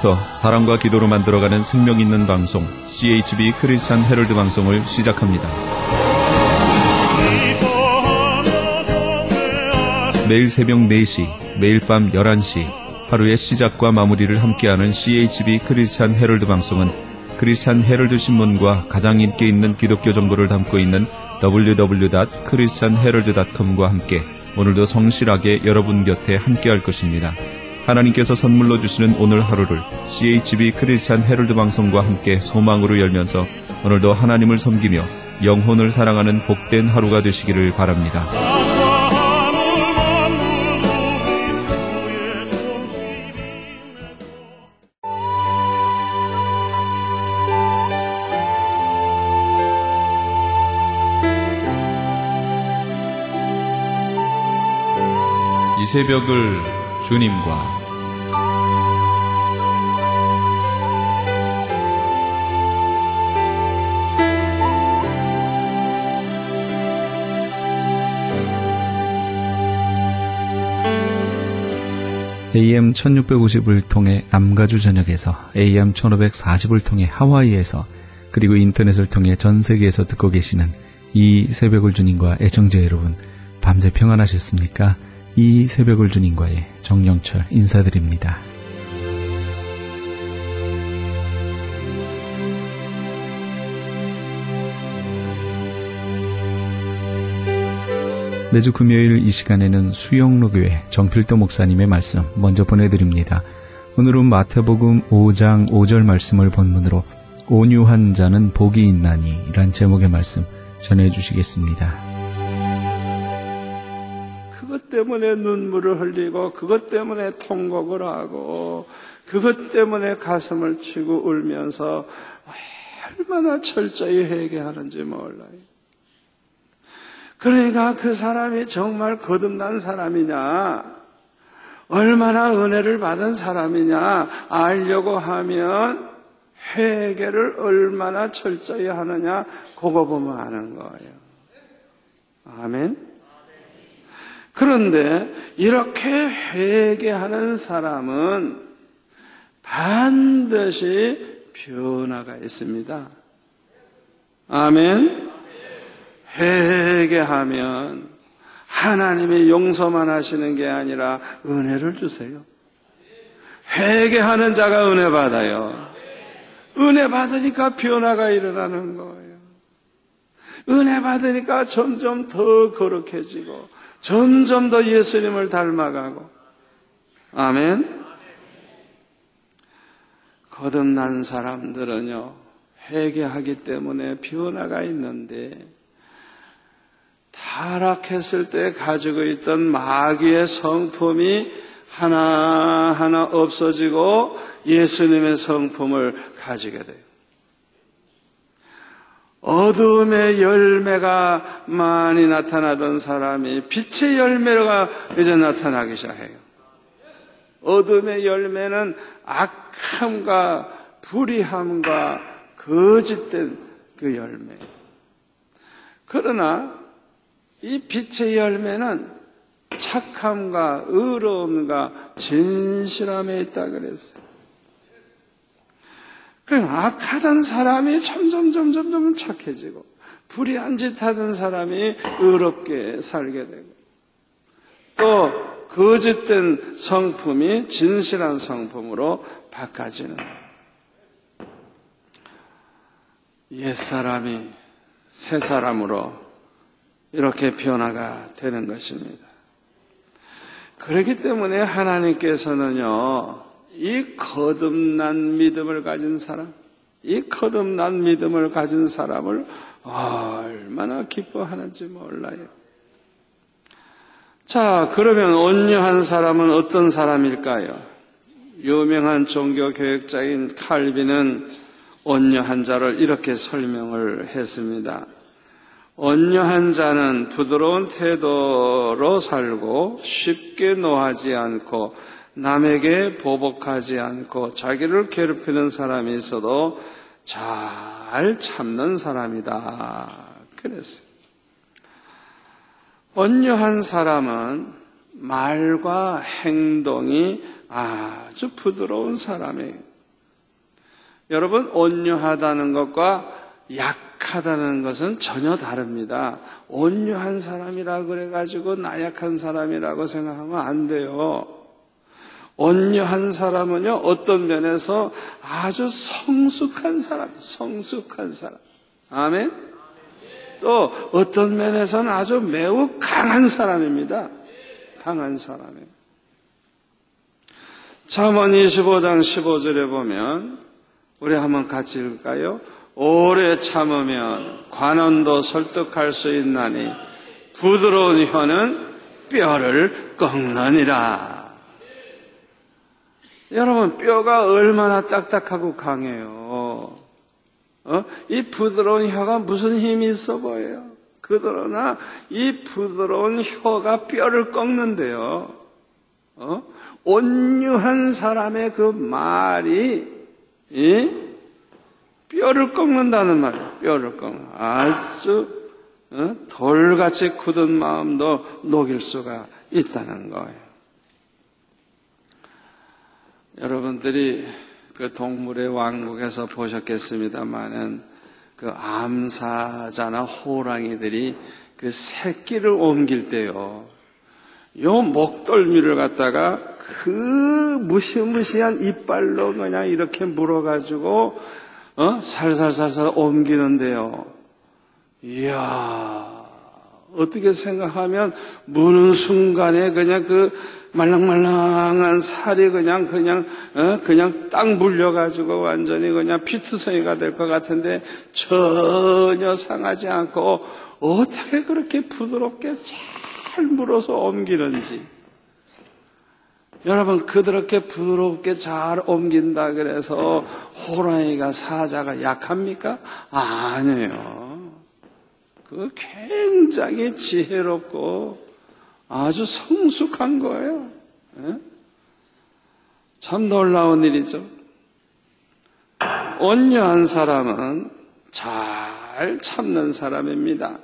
지금부터 사랑과 기도로 만들어가는 생명 있는 방송 CHB 크리스찬 헤럴드 방송을 시작합니다. 매일 새벽 4시, 매일 밤 11시 하루의 시작과 마무리를 함께하는 CHB 크리스찬 헤럴드 방송은 크리스찬 헤럴드 신문과 가장 인기 있는 기독교 정보를 담고 있는 www.christianherald.com과 함께 오늘도 성실하게 여러분 곁에 함께할 것입니다. 하나님께서 선물로 주시는 오늘 하루를 CHB 크리스찬 헤럴드 방송과 함께 소망으로 열면서 오늘도 하나님을 섬기며 영혼을 사랑하는 복된 하루가 되시기를 바랍니다. 이 새벽을 주님과 AM 1650을 통해 남가주 전역에서 AM 1540을 통해 하와이에서 그리고 인터넷을 통해 전 세계에서 듣고 계시는 이 새벽을 주님과 애청자 여러분, 밤새 평안하셨습니까? 이 새벽을 주님과의 정영철 인사드립니다. 매주 금요일 이 시간에는 수영로교회 정필도 목사님의 말씀 먼저 보내드립니다. 오늘은 마태복음 5장 5절 말씀을 본문으로 온유한 자는 복이 있나니 라는 제목의 말씀 전해주시겠습니다. 그것 때문에 눈물을 흘리고 그것 때문에 통곡을 하고 그것 때문에 가슴을 치고 울면서 얼마나 철저히 회개하는지 몰라요. 그러니까 그 사람이 정말 거듭난 사람이냐, 얼마나 은혜를 받은 사람이냐 알려고 하면 회개를 얼마나 철저히 하느냐 그거 보면 아는 거예요. 아멘. 그런데 이렇게 회개하는 사람은 반드시 변화가 있습니다. 아멘. 회개하면 하나님이 용서만 하시는 게 아니라 은혜를 주세요. 회개하는 자가 은혜 받아요. 은혜 받으니까 변화가 일어나는 거예요. 은혜 받으니까 점점 더 거룩해지고 점점 더 예수님을 닮아가고. 아멘. 거듭난 사람들은요, 회개하기 때문에 변화가 있는데 타락했을 때 가지고 있던 마귀의 성품이 하나하나 없어지고 예수님의 성품을 가지게 돼요. 어두움의 열매가 많이 나타나던 사람이 빛의 열매가 이제 나타나기 시작해요. 어두움의 열매는 악함과 불의함과 거짓된 그 열매. 그러나 이 빛의 열매는 착함과 의로움과 진실함에 있다 그랬어요. 그 악하던 사람이 점점 착해지고 불의한 짓 하던 사람이 의롭게 살게 되고 또 거짓된 성품이 진실한 성품으로 바꿔지는 거예요. 옛사람이 새사람으로 이렇게 변화가 되는 것입니다. 그렇기 때문에 하나님께서는요, 이 거듭난 믿음을 가진 사람, 이 거듭난 믿음을 가진 사람을 얼마나 기뻐하는지 몰라요. 자, 그러면 온유한 사람은 어떤 사람일까요? 유명한 종교개혁자인 칼빈은 온유한 자를 이렇게 설명을 했습니다. 온유한 자는 부드러운 태도로 살고 쉽게 노하지 않고 남에게 보복하지 않고 자기를 괴롭히는 사람이 있어도 잘 참는 사람이다. 그랬어요. 온유한 사람은 말과 행동이 아주 부드러운 사람이에요. 여러분, 온유하다는 것과 약하다는 것은 전혀 다릅니다. 온유한 사람이라 그래가지고 나약한 사람이라고 생각하면 안 돼요. 온유한 사람은요, 어떤 면에서 아주 성숙한 사람. 아멘? 또 어떤 면에서는 아주 매우 강한 사람입니다. 강한 사람이에요. 잠언 25장 15절에 보면, 우리 한번 같이 읽을까요? 오래 참으면 관원도 설득할 수 있나니 부드러운 혀는 뼈를 꺾느니라. 여러분, 뼈가 얼마나 딱딱하고 강해요. 이 부드러운 혀가 무슨 힘이 있어 보여요? 그러나 이 부드러운 혀가 뼈를 꺾는데요. 온유한 사람의 그 말이 뼈를 꺾는다는 말이에요. 뼈를 꺾는. 아주 돌같이 굳은 마음도 녹일 수가 있다는 거예요. 여러분들이 그 동물의 왕국에서 보셨겠습니다마는 그 암사자나 호랑이들이 그 새끼를 옮길 때요, 요 목덜미를 갖다가 그 무시무시한 이빨로 그냥 이렇게 물어가지고 살살살살 옮기는데요. 이야, 어떻게 생각하면 무는 순간에 그냥 그 말랑말랑한 살이 그냥 딱 물려가지고 완전히 그냥 피투성이가 될 것 같은데 전혀 상하지 않고 어떻게 그렇게 부드럽게 잘 물어서 옮기는지. 여러분, 그렇게 부드럽게 잘 옮긴다 그래서 호랑이가, 사자가 약합니까? 아니에요. 그 굉장히 지혜롭고 아주 성숙한 거예요. 참 놀라운 일이죠. 온유한 사람은 잘 참는 사람입니다.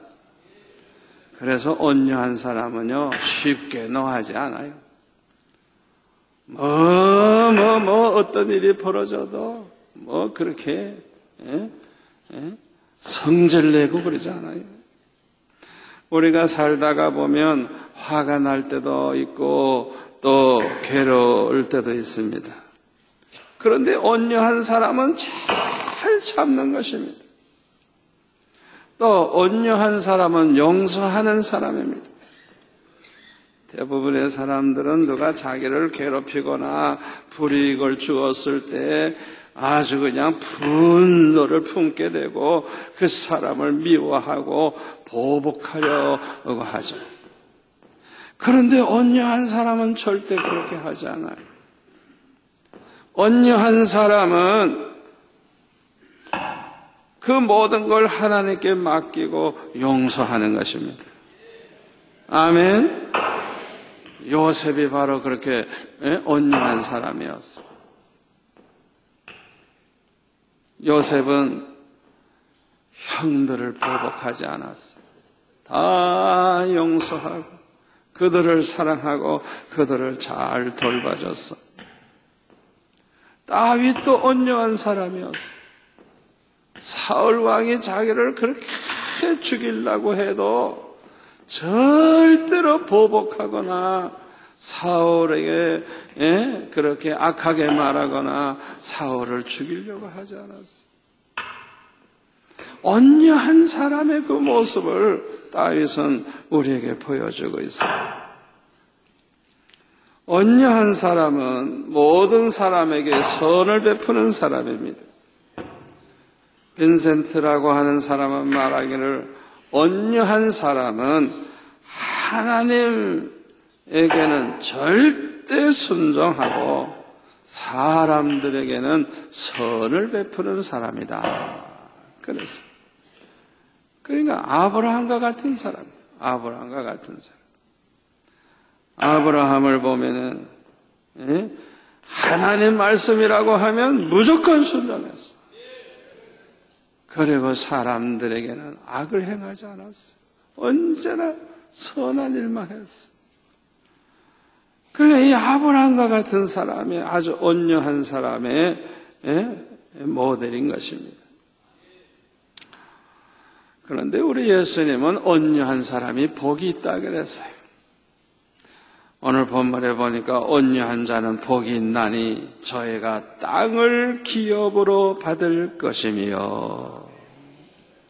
그래서 온유한 사람은요, 쉽게 노하지 않아요. 어떤 일이 벌어져도 그렇게 성질 내고 그러지 않아요. 우리가 살다가 보면 화가 날 때도 있고 또 괴로울 때도 있습니다. 그런데 온유한 사람은 잘 참는 것입니다. 또 온유한 사람은 용서하는 사람입니다. 대부분의 사람들은 누가 자기를 괴롭히거나 불이익을 주었을 때 아주 그냥 분노를 품게 되고 그 사람을 미워하고 보복하려고 하죠. 그런데 온유한 사람은 절대 그렇게 하지 않아요. 온유한 사람은 그 모든 걸 하나님께 맡기고 용서하는 것입니다. 아멘. 요셉이 바로 그렇게 온유한 사람이었어요. 요셉은 형들을 보복하지 않았어요. 다 용서하고 그들을 사랑하고 그들을 잘 돌봐줬어. 다윗도 온유한 사람이었어. 사울 왕이 자기를 그렇게 죽이려고 해도 절대로 보복하거나 사울에게 그렇게 악하게 말하거나 사울을 죽이려고 하지 않았어. 온유한 사람의 그 모습을 다윗은 우리에게 보여주고 있어요. 온유한 사람은 모든 사람에게 선을 베푸는 사람입니다. 빈센트라고 하는 사람은 말하기를 온유한 사람은 하나님에게는 절대 순종하고 사람들에게는 선을 베푸는 사람이다. 그래서 그러니까 아브라함과 같은 사람, 아브라함과 같은 사람. 아브라함을 보면은 하나님 말씀이라고 하면 무조건 순종했어. 그리고 사람들에게는 악을 행하지 않았어. 언제나 선한 일만 했어. 그러니까 이 아브라함과 같은 사람이 아주 온유한 사람의 모델인 것입니다. 그런데 우리 예수님은 온유한 사람이 복이 있다 그랬어요. 오늘 본문에 보니까 온유한 자는 복이 있나니 저희가 땅을 기업으로 받을 것이며,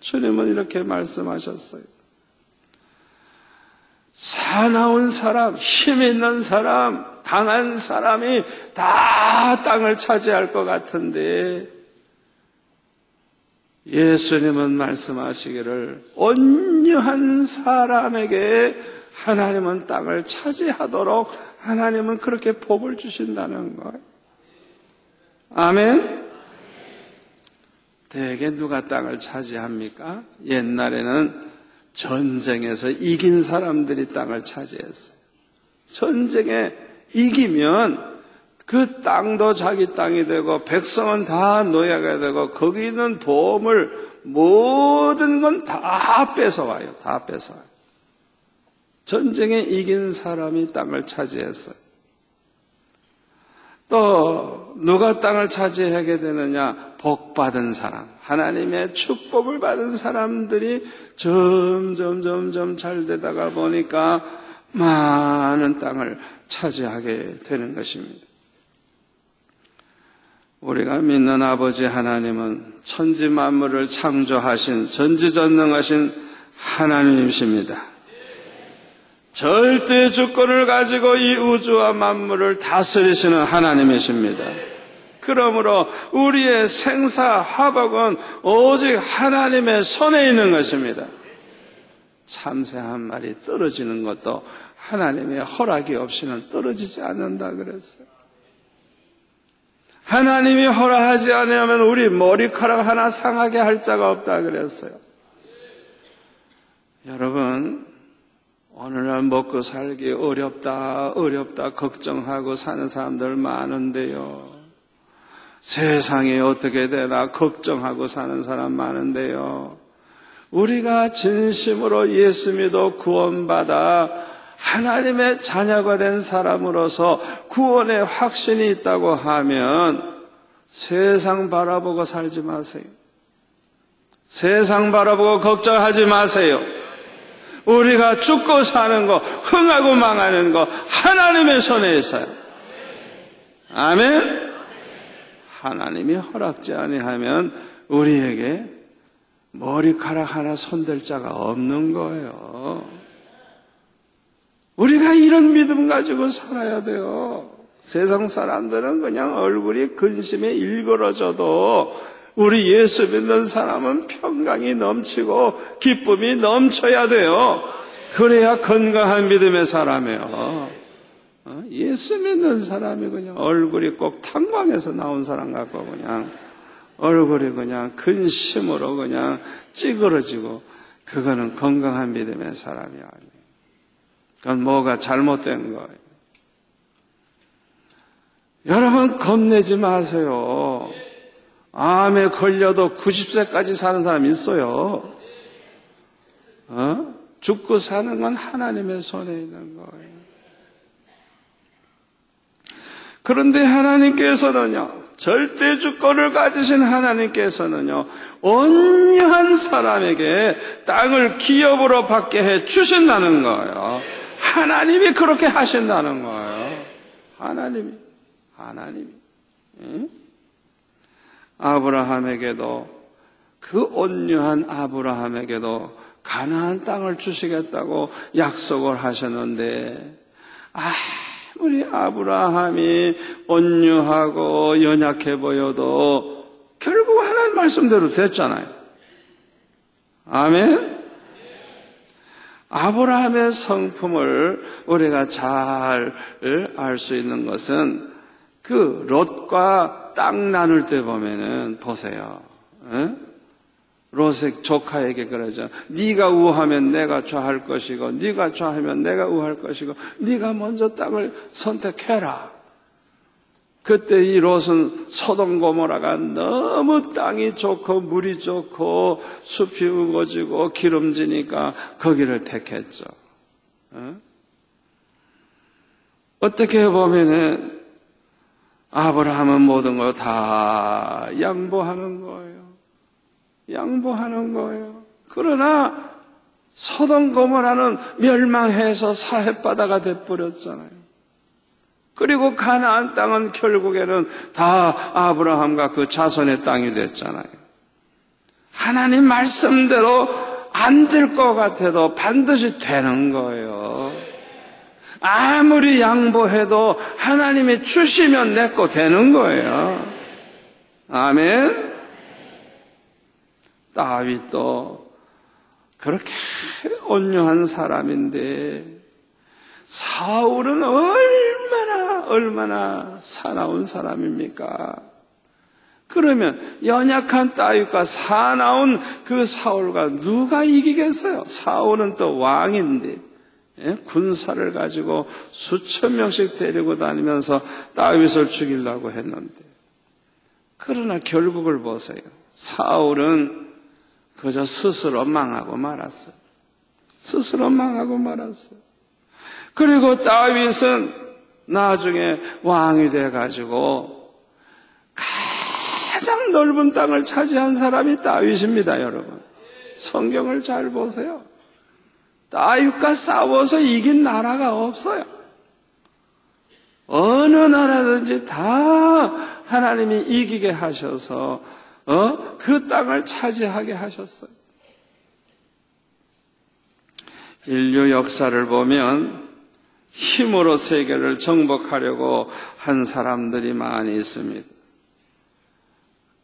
주님은 이렇게 말씀하셨어요. 사나운 사람, 힘 있는 사람, 강한 사람이 다 땅을 차지할 것 같은데 예수님은 말씀하시기를 온유한 사람에게 하나님은 땅을 차지하도록 하나님은 그렇게 복을 주신다는 거예요. 아멘. 대개 누가 땅을 차지합니까? 옛날에는 전쟁에서 이긴 사람들이 땅을 차지했어요. 전쟁에 이기면 그 땅도 자기 땅이 되고 백성은 다 노예가 되고 거기 있는 보물 모든 건 다 뺏어와요. 다 뺏어와요. 전쟁에 이긴 사람이 땅을 차지했어요. 또 누가 땅을 차지하게 되느냐? 복 받은 사람, 하나님의 축복을 받은 사람들이 점점 잘 되다가 보니까 많은 땅을 차지하게 되는 것입니다. 우리가 믿는 아버지 하나님은 천지 만물을 창조하신 전지전능하신 하나님이십니다. 절대 주권을 가지고 이 우주와 만물을 다스리시는 하나님이십니다. 그러므로 우리의 생사화복은 오직 하나님의 손에 있는 것입니다. 참새 한 마리 떨어지는 것도 하나님의 허락이 없이는 떨어지지 않는다 그랬어요. 하나님이 허락하지 않으면 우리 머리카락 하나 상하게 할 자가 없다 그랬어요. 여러분, 오늘날 먹고 살기 어렵다 걱정하고 사는 사람들 많은데요. 세상이 어떻게 되나 걱정하고 사는 사람 많은데요. 우리가 진심으로 예수 믿어 구원받아 하나님의 자녀가 된 사람으로서 구원의 확신이 있다고 하면 세상 바라보고 살지 마세요. 세상 바라보고 걱정하지 마세요. 우리가 죽고 사는 거, 흥하고 망하는 거 하나님의 손에 있어요. 아멘. 하나님이 허락지 아니하면 우리에게 머리카락 하나 손댈 자가 없는 거예요. 우리가 이런 믿음 가지고 살아야 돼요. 세상 사람들은 그냥 얼굴이 근심에 일그러져도 우리 예수 믿는 사람은 평강이 넘치고 기쁨이 넘쳐야 돼요. 그래야 건강한 믿음의 사람이에요. 예수 믿는 사람이 그냥 얼굴이 꼭 탄광에서 나온 사람 같고 그냥 얼굴이 그냥 근심으로 그냥 찌그러지고 그거는 건강한 믿음의 사람이 아니에요. 그건 뭐가 잘못된 거예요. 여러분 겁내지 마세요. 암에 걸려도 90세까지 사는 사람이 있어요. 죽고 사는 건 하나님의 손에 있는 거예요. 그런데 하나님께서는요, 절대 주권을 가지신 하나님께서는요, 온유한 사람에게 땅을 기업으로 받게 해 주신다는 거예요. 하나님이 그렇게 하신다는 거예요. 하나님이. 아브라함에게도, 그 온유한 아브라함에게도 가나안 땅을 주시겠다고 약속을 하셨는데, 우리 아브라함이 온유하고 연약해 보여도 결국 하나님 말씀대로 됐잖아요. 아멘. 아브라함의 성품을 우리가 잘 알 수 있는 것은 그 롯과 땅 나눌 때 보면은 보세요. 롯의 조카에게 그러죠. 네가 우하면 내가 좌할 것이고 네가 좌하면 내가 우할 것이고 네가 먼저 땅을 선택해라. 그때 이 롯은 소돔 고모라가 너무 땅이 좋고 물이 좋고 숲이 우거지고 기름지니까 거기를 택했죠. 어떻게 보면은 아브라함은 모든 걸 다 양보하는 거예요. 양보하는 거예요. 그러나 소돔 고모라는 멸망해서 사헵바다가 돼버렸잖아요. 그리고 가나안 땅은 결국에는 다 아브라함과 그 자손의 땅이 됐잖아요. 하나님 말씀대로 안 될 것 같아도 반드시 되는 거예요. 아무리 양보해도 하나님이 주시면 내 거 되는 거예요. 아멘. 다윗도 그렇게 온유한 사람인데 사울은 얼마나 사나운 사람입니까? 그러면 연약한 다윗과 사나운 그 사울과 누가 이기겠어요? 사울은 또 왕인데 군사를 가지고 수천 명씩 데리고 다니면서 다윗을 죽이려고 했는데, 그러나 결국을 보세요. 사울은 그저 스스로 망하고 말았어요. 스스로 망하고 말았어요. 그리고 다윗은 나중에 왕이 돼가지고 가장 넓은 땅을 차지한 사람이 다윗입니다, 여러분. 성경을 잘 보세요. 다윗과 싸워서 이긴 나라가 없어요. 어느 나라든지 다 하나님이 이기게 하셔서 그 땅을 차지하게 하셨어요. 인류 역사를 보면 힘으로 세계를 정복하려고 한 사람들이 많이 있습니다.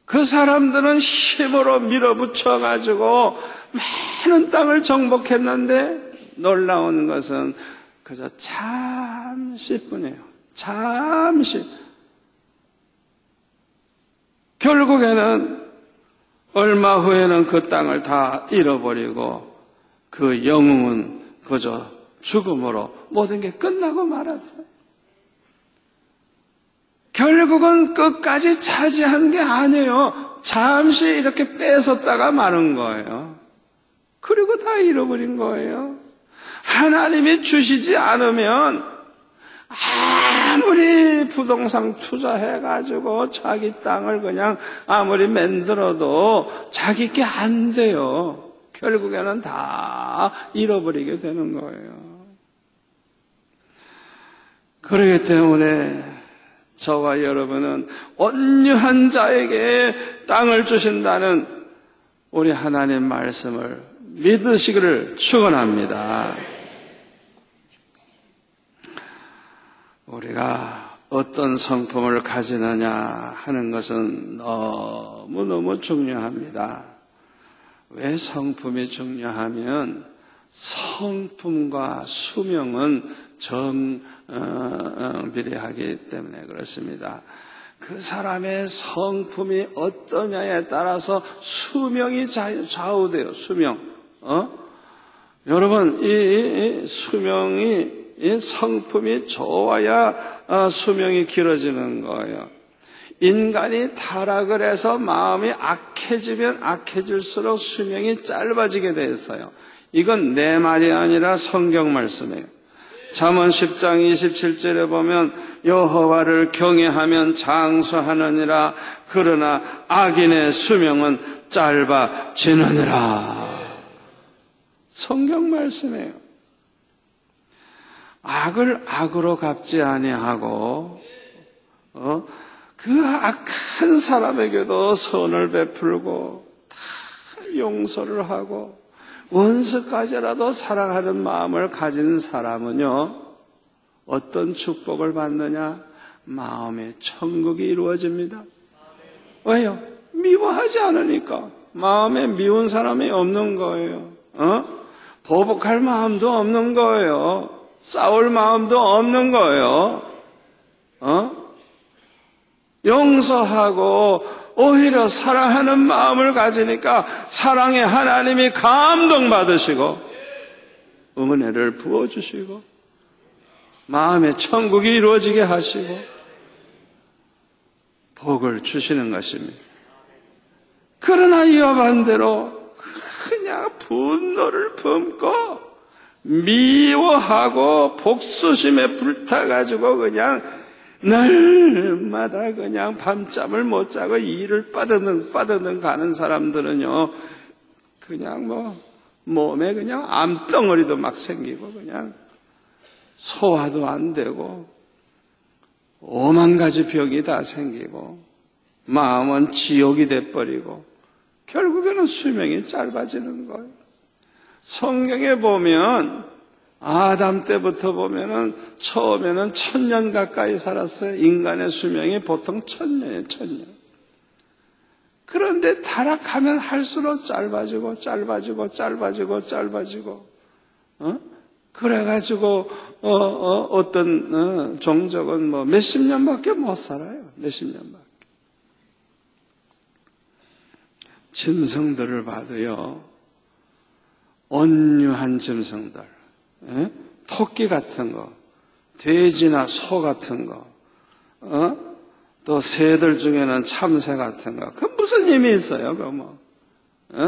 그 사람들은 힘으로 밀어붙여가지고 많은 땅을 정복했는데 놀라운 것은 그저 잠시뿐이에요. 잠시. 결국에는 얼마 후에는 그 땅을 다 잃어버리고 그 영웅은 그저 죽음으로 모든 게 끝나고 말았어요. 결국은 끝까지 차지한 게 아니에요. 잠시 이렇게 뺏었다가 마는 거예요. 그리고 다 잃어버린 거예요. 하나님이 주시지 않으면 아무리 부동산 투자해가지고 자기 땅을 그냥 아무리 만들어도 자기 게 안 돼요. 결국에는 다 잃어버리게 되는 거예요. 그렇기 때문에 저와 여러분은 온유한 자에게 땅을 주신다는 우리 하나님 말씀을 믿으시기를 축원합니다. 우리가 어떤 성품을 가지느냐 하는 것은 너무너무 중요합니다. 왜 성품이 중요하면 성품과 수명은 정비례하기 때문에 그렇습니다. 그 사람의 성품이 어떠냐에 따라서 수명이 좌우돼요. 수명. 여러분, 이 수명이, 이 성품이 좋아야 수명이 길어지는 거예요. 인간이 타락을 해서 마음이 악해지면 악해질수록 수명이 짧아지게 돼 있어요. 이건 내 말이 아니라 성경 말씀이에요. 잠언 10장 27절에 보면 여호와를 경외하면 장수하느니라. 그러나 악인의 수명은 짧아지느니라. 성경 말씀이에요. 악을 악으로 갚지 아니하고 그 악한 사람에게도 선을 베풀고 다 용서를 하고 원수까지라도 사랑하는 마음을 가진 사람은요, 어떤 축복을 받느냐? 마음의 천국이 이루어집니다. 왜요? 미워하지 않으니까. 마음에 미운 사람이 없는 거예요. 보복할 마음도 없는 거예요. 싸울 마음도 없는 거예요. 용서하고 오히려 사랑하는 마음을 가지니까 사랑의 하나님이 감동받으시고 은혜를 부어주시고 마음의 천국이 이루어지게 하시고 복을 주시는 것입니다. 그러나 이와 반대로 그냥 분노를 품고 미워하고 복수심에 불타가지고 그냥 날마다 그냥 밤잠을 못 자고 일을 빠드는 가는 사람들은요, 그냥 몸에 그냥 암덩어리도 막 생기고, 그냥 소화도 안 되고, 5만 가지 병이 다 생기고, 마음은 지옥이 돼버리고, 결국에는 수명이 짧아지는 거예요. 성경에 보면, 아담 때부터 보면은 처음에는 1000년 가까이 살았어요. 인간의 수명이 보통 1000년이에요, 1000년. 그런데 타락하면 할수록 짧아지고, 그래가지고, 어떤, 종족은 몇십 년밖에 못 살아요. 몇십 년밖에. 짐승들을 봐도요, 온유한 짐승들, 토끼 같은 거, 돼지나 소 같은 거, 또 새들 중에는 참새 같은 거, 그 무슨 힘이 있어요, 그거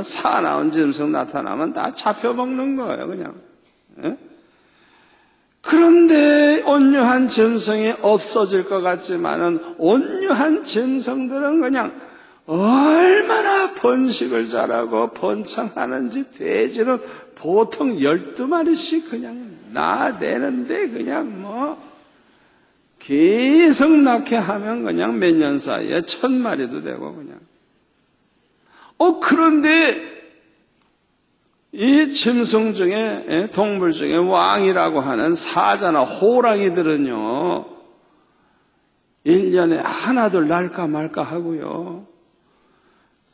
사나운 짐승 나타나면 다 잡혀먹는 거예요, 그냥. 그런데 온유한 짐승이 없어질 것 같지만은 온유한 짐승들은 그냥 얼마나 번식을 잘하고 번창하는지 돼지는 보통 12마리씩 그냥 낳아대는데 그냥 계속 낳게 하면 그냥 몇 년 사이에 1000마리도 되고 그냥. 그런데 이 짐승 중에, 동물 중에 왕이라고 하는 사자나 호랑이들은요, 1년에 하나둘 날까 말까 하고요.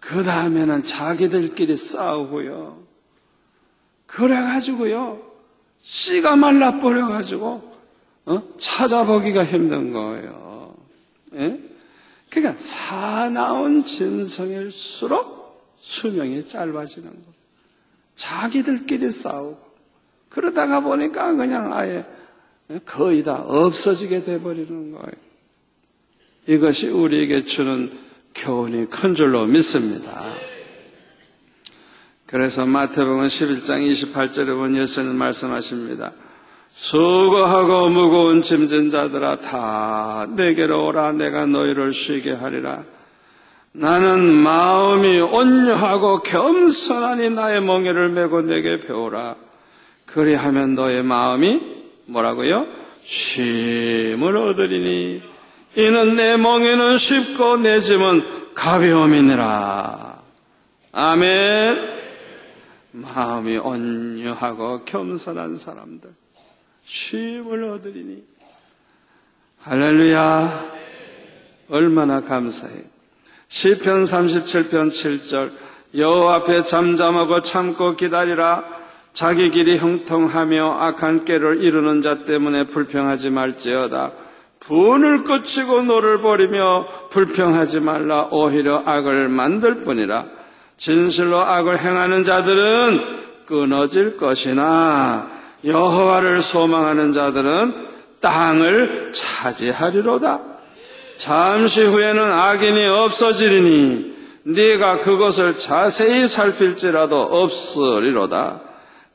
그 다음에는 자기들끼리 싸우고요. 그래가지고요, 씨가 말라버려가지고, 찾아보기가 힘든 거예요. 예? 그러니까 사나운 짐승일수록 수명이 짧아지는 거예요. 자기들끼리 싸우고, 그러다가 보니까 그냥 아예 거의 다 없어지게 돼버리는 거예요. 이것이 우리에게 주는 교훈이 큰 줄로 믿습니다. 그래서 마태복음 11장 28절에 보면 예수님 말씀하십니다. 수고하고 무거운 짐진 자들아 다 내게로 오라. 내가 너희를 쉬게 하리라. 나는 마음이 온유하고 겸손하니 나의 멍에를 메고 내게 배우라. 그리하면 너의 마음이 뭐라고요? 쉼을 얻으리니 이는 내 멍에는 쉽고 내 짐은 가벼움이니라. 아멘. 마음이 온유하고 겸손한 사람들 쉼을 얻으리니. 할렐루야. 얼마나 감사해요. 시편 37편 7절 여호와 앞에 잠잠하고 참고 기다리라. 자기 길이 형통하며 악한 꾀를 이루는 자 때문에 불평하지 말지어다. 분을 그치고 노를 버리며 불평하지 말라. 오히려 악을 만들 뿐이라. 진실로 악을 행하는 자들은 끊어질 것이나 여호와를 소망하는 자들은 땅을 차지하리로다. 잠시 후에는 악인이 없어지리니 네가 그것을 자세히 살필지라도 없으리로다.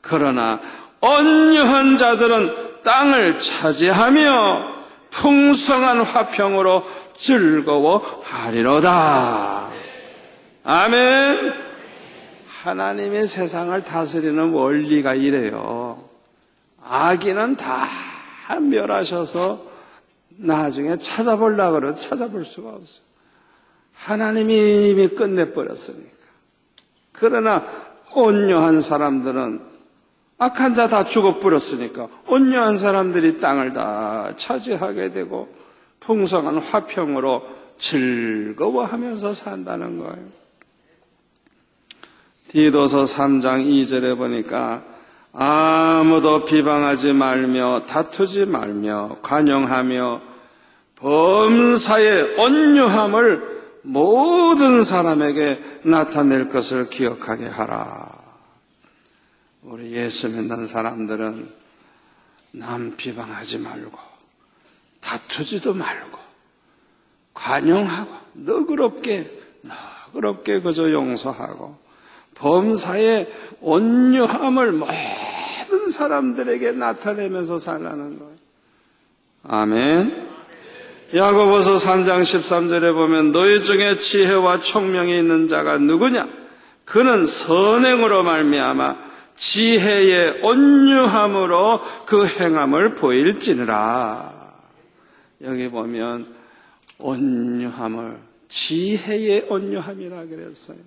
그러나 온유한 자들은 땅을 차지하며 풍성한 화평으로 즐거워하리로다. 아멘. 하나님의 세상을 다스리는 원리가 이래요. 악인은 다 멸하셔서 나중에 찾아보려고 그래도 찾아볼 수가 없어요. 하나님이 이미 끝내버렸으니까. 그러나 온유한 사람들은 악한 자 다 죽어버렸으니까 온유한 사람들이 땅을 다 차지하게 되고 풍성한 화평으로 즐거워하면서 산다는 거예요. 디도서 3장 2절에 보니까 아무도 비방하지 말며 다투지 말며 관용하며 범사의 온유함을 모든 사람에게 나타낼 것을 기억하게 하라. 우리 예수 믿는 사람들은 남 비방하지 말고 다투지도 말고 관용하고 너그럽게 그저 용서하고 범사의 온유함을 모든 사람들에게 나타내면서 살라는 거예요. 아멘. 야고보서 3장 13절에 보면 너희 중에 지혜와 총명이 있는 자가 누구냐? 그는 선행으로 말미암아 지혜의 온유함으로 그 행함을 보일지니라. 여기 보면 온유함을, 지혜의 온유함이라 그랬어요.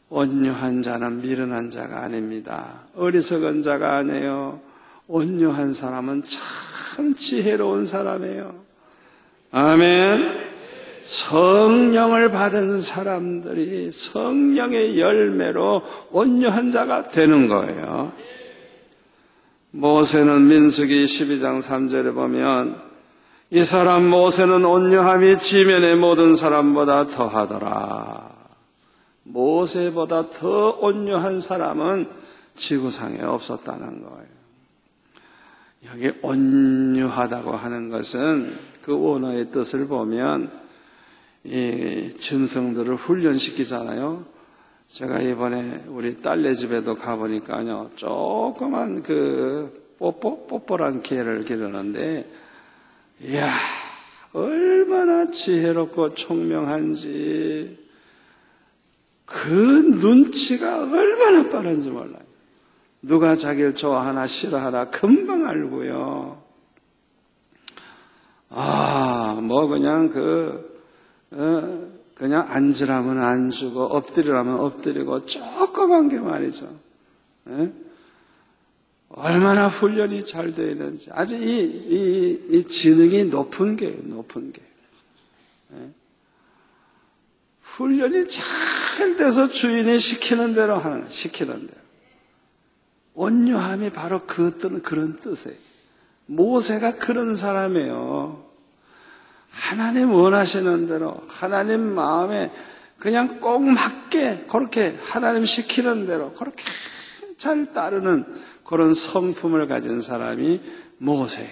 온유한 자는 미련한 자가 아닙니다. 어리석은 자가 아니에요. 온유한 사람은 참 지혜로운 사람이에요. 아멘. 성령을 받은 사람들이 성령의 열매로 온유한 자가 되는 거예요. 모세는 민수기 12장 3절에 보면 이 사람 모세는 온유함이 지면의 모든 사람보다 더하더라. 모세보다 더 온유한 사람은 지구상에 없었다는 거예요. 여기 온유하다고 하는 것은 그 원어의 뜻을 보면 이 짐승들을 훈련시키잖아요. 제가 이번에 우리 딸네 집에도 가보니까요, 조그만 그 뽀뽀란 개를 기르는데, 이야, 얼마나 지혜롭고 총명한지, 그 눈치가 얼마나 빠른지 몰라요. 누가 자기를 좋아하나 싫어하나 금방 알고요. 그냥 앉으라면 앉고 엎드리라면 엎드리고 조그만 게 말이죠. 얼마나 훈련이 잘 되어 있는지. 아주 이 지능이 높은 게. 훈련이 잘 돼서 주인이 시키는 대로. 온유함이 바로 그런 뜻이에요. 모세가 그런 사람이에요. 하나님 원하시는 대로, 하나님 마음에 그냥 꼭 맞게, 그렇게 하나님 시키는 대로 그렇게 잘 따르는 그런 성품을 가진 사람이 모세예요.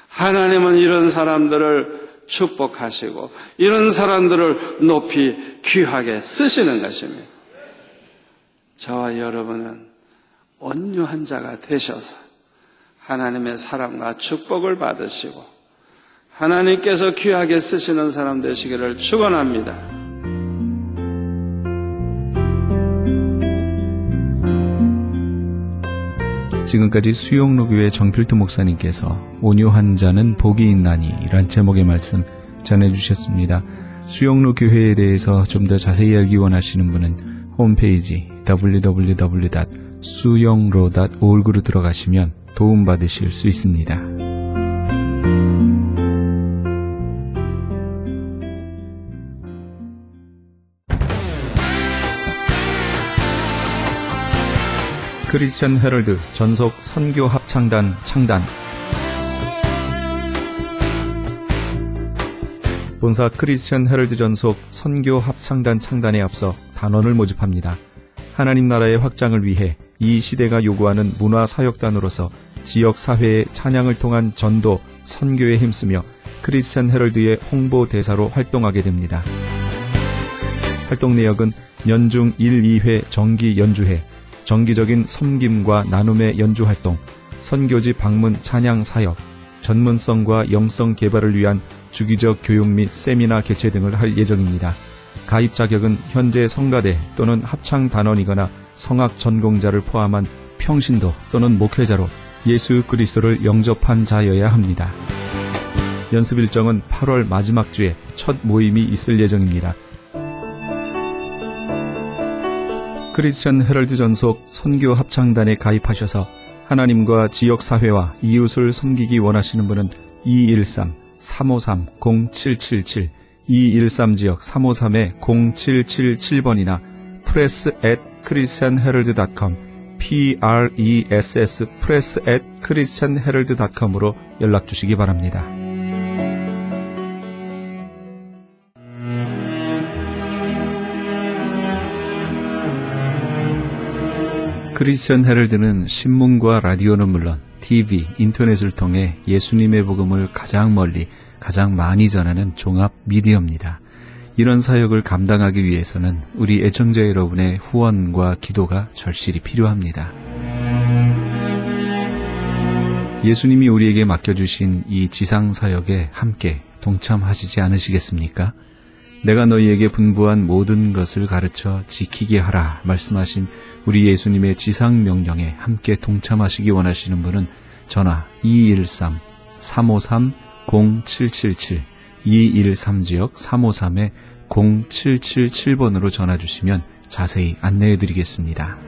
하나님은 이런 사람들을 축복하시고 이런 사람들을 높이 귀하게 쓰시는 것입니다. 저와 여러분은 온유한 자가 되셔서 하나님의 사랑과 축복을 받으시고 하나님께서 귀하게 쓰시는 사람 되시기를 축원합니다. 지금까지 수용로교회 정필두 목사님께서 온유한 자는 복이 있나니 라는 제목의 말씀 전해주셨습니다. 수용로교회에 대해서 좀 더 자세히 알기 원하시는 분은 홈페이지 www.suyongro.org로 들어가시면 도움받으실 수 있습니다. 크리스천 헤럴드 전속 선교 합창단 창단. 본사 크리스천 헤럴드 전속 선교 합창단 창단에 앞서 단원을 모집합니다. 하나님 나라의 확장을 위해 이 시대가 요구하는 문화사역단으로서 지역 사회의 찬양을 통한 전도, 선교에 힘쓰며 크리스천 헤럴드의 홍보 대사로 활동하게 됩니다. 활동 내역은 연중 1, 2회 정기 연주회, 정기적인 섬김과 나눔의 연주활동, 선교지 방문 찬양 사역, 전문성과 영성 개발을 위한 주기적 교육 및 세미나 개최 등을 할 예정입니다. 가입 자격은 현재 성가대 또는 합창단원이거나 성악 전공자를 포함한 평신도 또는 목회자로 예수 그리스도를 영접한 자여야 합니다. 연습 일정은 8월 마지막 주에 첫 모임이 있을 예정입니다. 크리스천 헤럴드 전속 선교 합창단에 가입하셔서 하나님과 지역사회와 이웃을 섬기기 원하시는 분은 213-353-0777, 213지역 353-0777번이나 press@christianherald.com, press press@christianherald.com으로 연락 주시기 바랍니다. 크리스천 헤럴드는 신문과 라디오는 물론 TV, 인터넷을 통해 예수님의 복음을 가장 멀리, 가장 많이 전하는 종합 미디어입니다. 이런 사역을 감당하기 위해서는 우리 애청자 여러분의 후원과 기도가 절실히 필요합니다. 예수님이 우리에게 맡겨주신 이 지상사역에 함께 동참하시지 않으시겠습니까? 내가 너희에게 분부한 모든 것을 가르쳐 지키게 하라 말씀하신 우리 예수님의 지상명령에 함께 동참하시기 원하시는 분은 전화 213-353-0777 213지역 353-0777번으로 전화주시면 자세히 안내해드리겠습니다.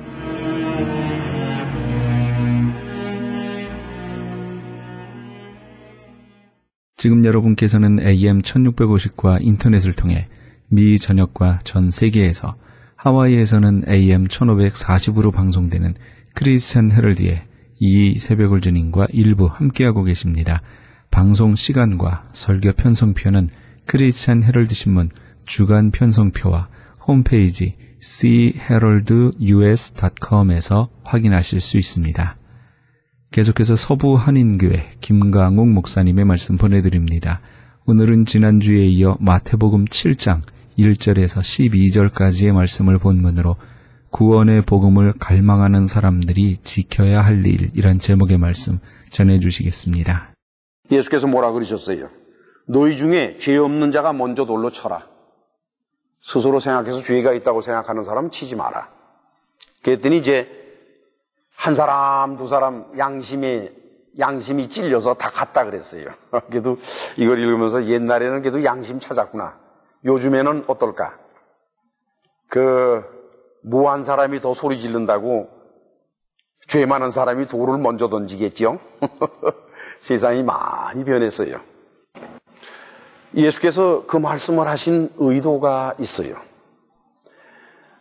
지금 여러분께서는 AM 1650과 인터넷을 통해 미 전역과 전 세계에서 하와이에서는 AM 1540으로 방송되는 크리스찬 헤럴드의 이 새벽을 주님과 일부 함께하고 계십니다. 방송 시간과 설교 편성표는 크리스찬 헤럴드 신문 주간 편성표와 홈페이지 chaheraldus.com에서 확인하실 수 있습니다. 계속해서 서부 한인교회 김강욱 목사님의 말씀 보내드립니다. 오늘은 지난주에 이어 마태복음 7장 1절에서 12절까지의 말씀을 본문으로 구원의 복음을 갈망하는 사람들이 지켜야 할 일이란 제목의 말씀 전해주시겠습니다. 예수께서 뭐라 그러셨어요? 너희 중에 죄 없는 자가 먼저 돌로 쳐라. 스스로 생각해서 죄가 있다고 생각하는 사람 치지 마라. 그랬더니 이제 한 사람, 두 사람 양심이 찔려서 다 갔다 그랬어요. 그래도 이걸 읽으면서 옛날에는 그래도 양심 찾았구나. 요즘에는 어떨까? 무한 사람이 더 소리 지른다고 죄 많은 사람이 돌을 먼저 던지겠죠? 세상이 많이 변했어요. 예수께서 그 말씀을 하신 의도가 있어요.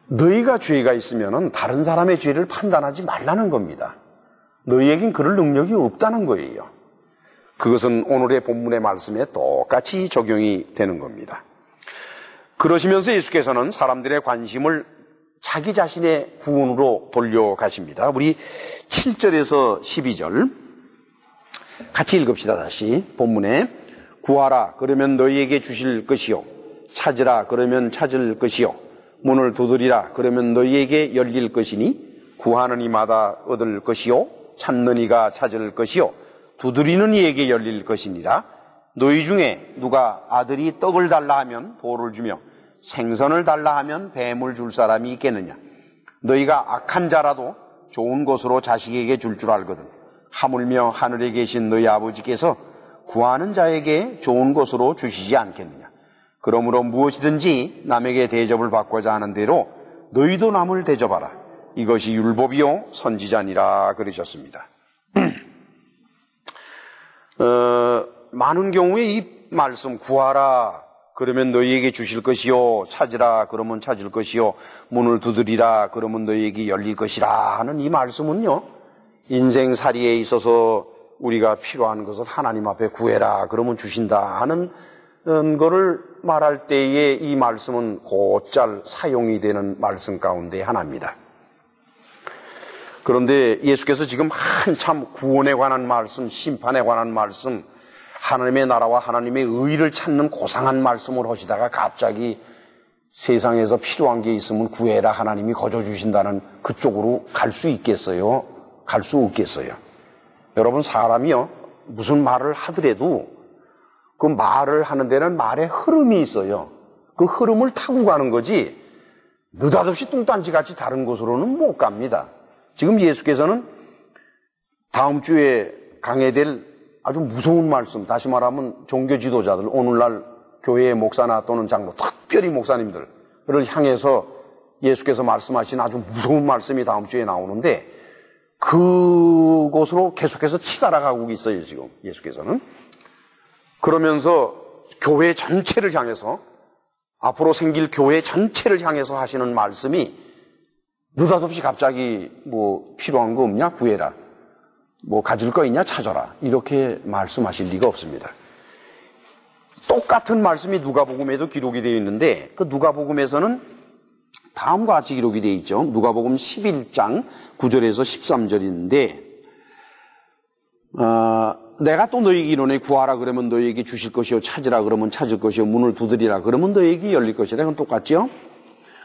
너희가 죄가 있으면 다른 사람의 죄를 판단하지 말라는 겁니다. 너희에겐 그럴 능력이 없다는 거예요. 그것은 오늘의 본문의 말씀에 똑같이 적용이 되는 겁니다. 그러시면서 예수께서는 사람들의 관심을 자기 자신의 구원으로 돌려가십니다. 우리 7절에서 12절 같이 읽읍시다. 다시 본문에 구하라 그러면 너희에게 주실 것이요 찾으라 그러면 찾을 것이요 문을 두드리라 그러면 너희에게 열릴 것이니 구하는 이마다 얻을 것이요 찾는 이가 찾을 것이요 두드리는 이에게 열릴 것이니라. 너희 중에 누가 아들이 떡을 달라 하면 돌을 주며 생선을 달라 하면 뱀을 줄 사람이 있겠느냐. 너희가 악한 자라도 좋은 것으로 자식에게 줄 알거든. 하물며 하늘에 계신 너희 아버지께서 구하는 자에게 좋은 것으로 주시지 않겠느냐. 그러므로 무엇이든지 남에게 대접을 받고자 하는 대로 너희도 남을 대접하라. 이것이 율법이요 선지자니라 그러셨습니다. 많은 경우에 이 말씀 구하라 그러면 너희에게 주실 것이요 찾으라 그러면 찾을 것이요 문을 두드리라 그러면 너희에게 열릴 것이라 하는 이 말씀은요, 인생살이에 있어서 우리가 필요한 것을 하나님 앞에 구해라 그러면 주신다 하는 거를 말할 때에 이 말씀은 곧잘 사용이 되는 말씀 가운데 하나입니다. 그런데 예수께서 지금 한참 구원에 관한 말씀, 심판에 관한 말씀, 하나님의 나라와 하나님의 의를 찾는 고상한 말씀을 하시다가 갑자기 세상에서 필요한 게 있으면 구해라 하나님이 거저 주신다는 그쪽으로 갈 수 있겠어요? 갈 수 없겠어요? 여러분, 사람이요 무슨 말을 하더라도 그 말을 하는 데는 말의 흐름이 있어요. 그 흐름을 타고 가는 거지 느닷없이 뚱딴지같이 다른 곳으로는 못 갑니다. 지금 예수께서는 다음 주에 강해될 아주 무서운 말씀, 다시 말하면 종교 지도자들, 오늘날 교회의 목사나 또는 장로, 특별히 목사님들을 향해서 예수께서 말씀하신 아주 무서운 말씀이 다음 주에 나오는데 그곳으로 계속해서 치달아가고 있어요, 지금 예수께서는. 그러면서 교회 전체를 향해서, 앞으로 생길 교회 전체를 향해서 하시는 말씀이 느닷없이 갑자기 필요한 거 없냐? 구해라. 가질 거 있냐? 찾아라. 이렇게 말씀하실 리가 없습니다. 똑같은 말씀이 누가복음에도 기록이 되어 있는데 그 누가복음에서는 다음과 같이 기록이 되어 있죠. 누가복음 11장 9절에서 13절인데 내가 또 너희에게 이르노니 구하라 그러면 너희에게 주실 것이요 찾으라 그러면 찾을 것이요 문을 두드리라 그러면 너희에게 열릴 것이라. 이건 똑같죠?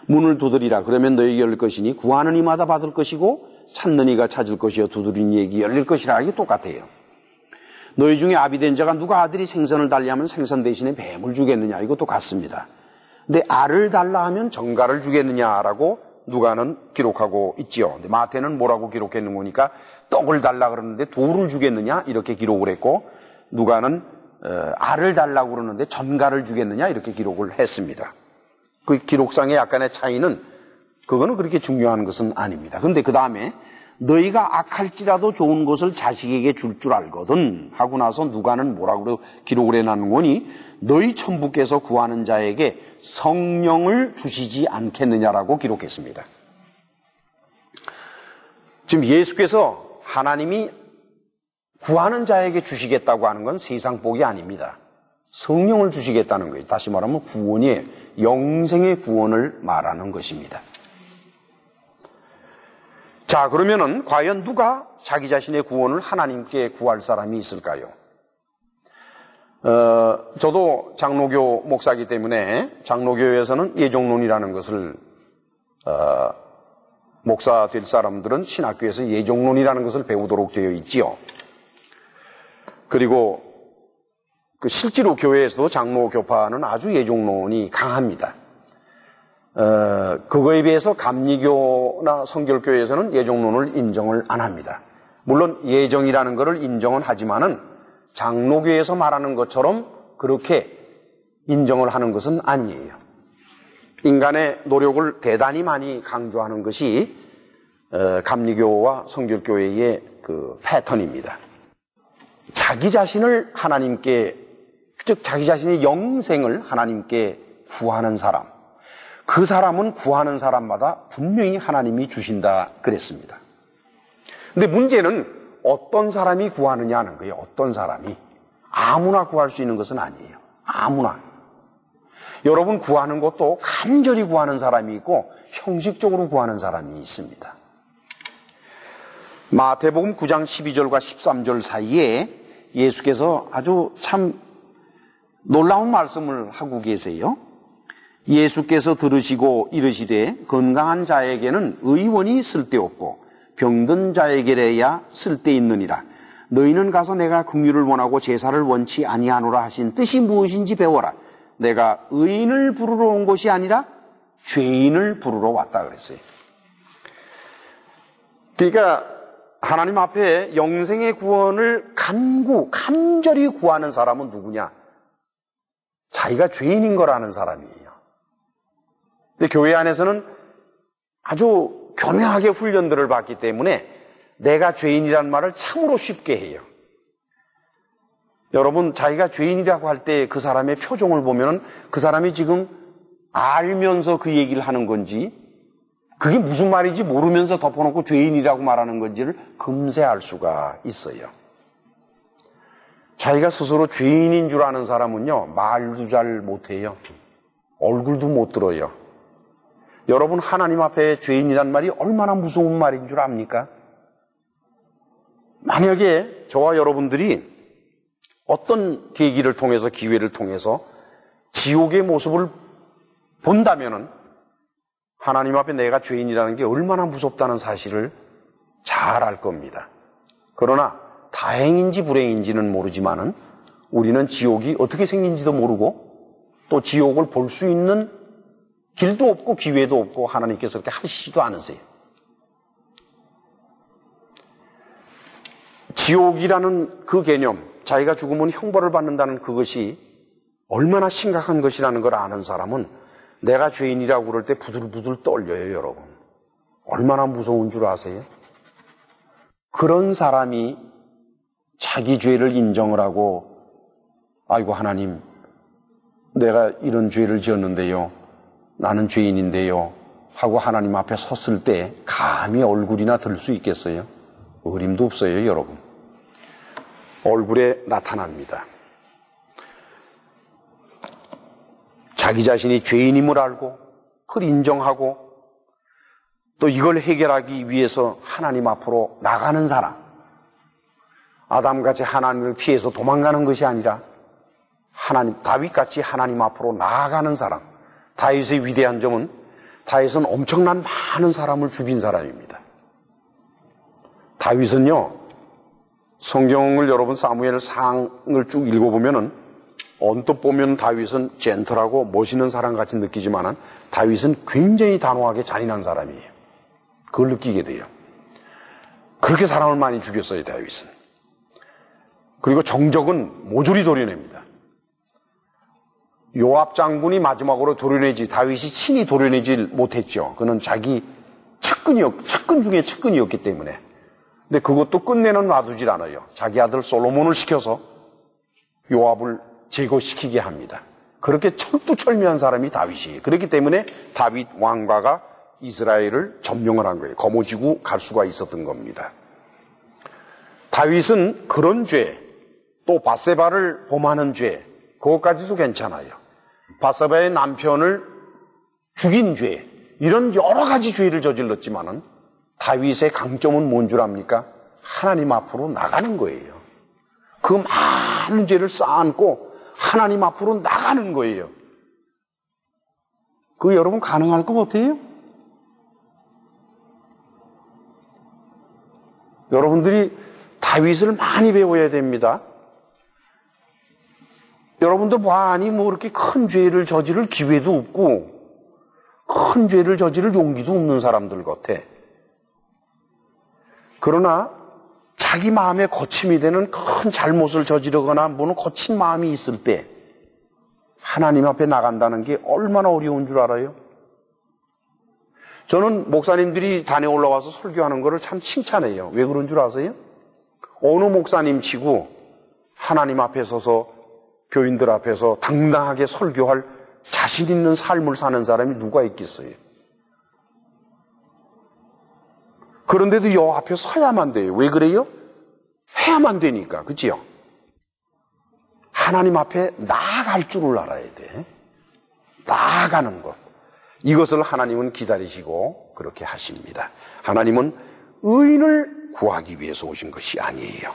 문을 두드리라 그러면 너희에게 열릴 것이니 구하는 이마다 받을 것이고 찾는 이가 찾을 것이요 두드리는 이에게 열릴 것이라. 이게 똑같아요. 너희 중에 아비된 자가 누가 아들이 생선을 달라 하면 생선 대신에 뱀을 주겠느냐? 이것도 같습니다. 근데 알을 달라 하면 정갈을 주겠느냐라고 누가는 기록하고 있지요. 근데 마태는 뭐라고 기록했는 거니까 떡을 달라 그러는데 돌을 주겠느냐? 이렇게 기록을 했고, 누가는 알을 달라고 그러는데 전갈을 주겠느냐? 이렇게 기록을 했습니다. 그 기록상의 약간의 차이는, 그거는 그렇게 중요한 것은 아닙니다. 근데 그 다음에 너희가 악할지라도 좋은 것을 자식에게 줄 줄 알거든 하고 나서 누가는 뭐라고 기록을 해놨는 거니, 너희 천부께서 구하는 자에게 성령을 주시지 않겠느냐라고 기록했습니다. 지금 예수께서 하나님이 구하는 자에게 주시겠다고 하는 건 세상 복이 아닙니다. 성령을 주시겠다는 거예요. 다시 말하면 구원이에요. 영생의 구원을 말하는 것입니다. 자, 그러면은 과연 누가 자기 자신의 구원을 하나님께 구할 사람이 있을까요? 저도 장로교 목사이기 때문에 장로교에서는 예종론이라는 것을, 목사 될 사람들은 신학교에서 예종론이라는 것을 배우도록 되어 있지요. 그리고 실제로 교회에서도 장로 교파는 아주 예종론이 강합니다. 그거에 비해서 감리교나 성결교에서는 예종론을 인정을 안 합니다. 물론 예정이라는 것을 인정은 하지만은 장로교에서 말하는 것처럼 그렇게 인정을 하는 것은 아니에요. 인간의 노력을 대단히 많이 강조하는 것이 감리교와 성결교회의 그 패턴입니다. 자기 자신을 하나님께, 즉 자기 자신의 영생을 하나님께 구하는 사람, 그 사람은 구하는 사람마다 분명히 하나님이 주신다 그랬습니다. 근데 문제는 어떤 사람이 구하느냐 하는 거예요. 어떤 사람이. 아무나 구할 수 있는 것은 아니에요. 아무나. 여러분 구하는 것도 간절히 구하는 사람이 있고 형식적으로 구하는 사람이 있습니다. 마태복음 9장 12절과 13절 사이에 예수께서 아주 참 놀라운 말씀을 하고 계세요. 예수께서 들으시고 이르시되 건강한 자에게는 의원이 쓸데없고 병든 자에게래야 쓸데있느니라. 너희는 가서 내가 긍휼을 원하고 제사를 원치 아니하노라 하신 뜻이 무엇인지 배워라. 내가 의인을 부르러 온 것이 아니라 죄인을 부르러 왔다 그랬어요. 그러니까 하나님 앞에 영생의 구원을 간절히 구하는 사람은 누구냐? 자기가 죄인인 거라는 사람이에요. 근데 교회 안에서는 아주 교묘하게 훈련들을 받기 때문에 내가 죄인이라는 말을 참으로 쉽게 해요. 여러분, 자기가 죄인이라고 할 때 그 사람의 표정을 보면 그 사람이 지금 알면서 그 얘기를 하는 건지, 그게 무슨 말인지 모르면서 덮어놓고 죄인이라고 말하는 건지를 금세 알 수가 있어요. 자기가 스스로 죄인인 줄 아는 사람은요, 말도 잘 못해요. 얼굴도 못 들어요. 여러분, 하나님 앞에 죄인이란 말이 얼마나 무서운 말인 줄 압니까? 만약에 저와 여러분들이 어떤 계기를 통해서, 기회를 통해서 지옥의 모습을 본다면은 하나님 앞에 내가 죄인이라는 게 얼마나 무섭다는 사실을 잘 알 겁니다. 그러나 다행인지 불행인지는 모르지만은 우리는 지옥이 어떻게 생긴지도 모르고 또 지옥을 볼 수 있는 길도 없고 기회도 없고 하나님께서 그렇게 하시지도 않으세요. 지옥이라는 그 개념, 자기가 죽으면 형벌을 받는다는 그것이 얼마나 심각한 것이라는 걸 아는 사람은 내가 죄인이라고 그럴 때 부들부들 떨려요, 여러분. 얼마나 무서운 줄 아세요? 그런 사람이 자기 죄를 인정을 하고, 아이고 하나님, 내가 이런 죄를 지었는데요, 나는 죄인인데요 하고 하나님 앞에 섰을 때 감히 얼굴이나 들 수 있겠어요? 어림도 없어요, 여러분. 얼굴에 나타납니다. 자기 자신이 죄인임을 알고 그걸 인정하고 또 이걸 해결하기 위해서 하나님 앞으로 나가는 사람, 아담같이 하나님을 피해서 도망가는 것이 아니라 다윗같이 하나님 앞으로 나아가는 사람. 다윗의 위대한 점은 다윗은 엄청난 많은 사람을 죽인 사람입니다. 다윗은요, 성경을 여러분 사무엘상을 쭉 읽어보면은 언뜻 보면 다윗은 젠틀하고 멋있는 사람 같이 느끼지만은 다윗은 굉장히 단호하게 잔인한 사람이에요. 그걸 느끼게 돼요. 그렇게 사람을 많이 죽였어요, 다윗은. 그리고 정적은 모조리 도려냅니다. 요압 장군이 마지막으로 도려내지, 다윗이 친히 도려내지 못했죠. 그는 자기 측근 중에 측근이었기 때문에. 근데 그것도 끝내는 놔두질 않아요. 자기 아들 솔로몬을 시켜서 요압을 제거시키게 합니다. 그렇게 철두철미한 사람이 다윗이에요. 그렇기 때문에 다윗 왕가가 이스라엘을 점령을 한 거예요. 거머쥐고 갈 수가 있었던 겁니다. 다윗은 그런 죄, 또 밧세바를 범하는 죄, 그것까지도 괜찮아요. 밧세바의 남편을 죽인 죄, 이런 여러 가지 죄를 저질렀지만은 다윗의 강점은 뭔 줄 압니까? 하나님 앞으로 나가는 거예요. 그 많은 죄를 쌓아안고 하나님 앞으로 나가는 거예요. 그거 여러분 가능할 것 같아요? 여러분들이 다윗을 많이 배워야 됩니다. 여러분들 많이 뭐 그렇게 큰 죄를 저지를 기회도 없고 큰 죄를 저지를 용기도 없는 사람들 같아. 그러나 자기 마음에 거침이 되는 큰 잘못을 저지르거나 뭐는 거친 마음이 있을 때 하나님 앞에 나간다는 게 얼마나 어려운 줄 알아요? 저는 목사님들이 단에 올라와서 설교하는 거를 참 칭찬해요. 왜 그런 줄 아세요? 어느 목사님 치고 하나님 앞에 서서 교인들 앞에서 당당하게 설교할 자신 있는 삶을 사는 사람이 누가 있겠어요? 그런데도 여 앞에 서야만 돼요. 왜 그래요? 해야만 되니까. 그치요? 하나님 앞에 나아갈 줄을 알아야 돼. 나아가는 것. 이것을 하나님은 기다리시고 그렇게 하십니다. 하나님은 의인을 구하기 위해서 오신 것이 아니에요.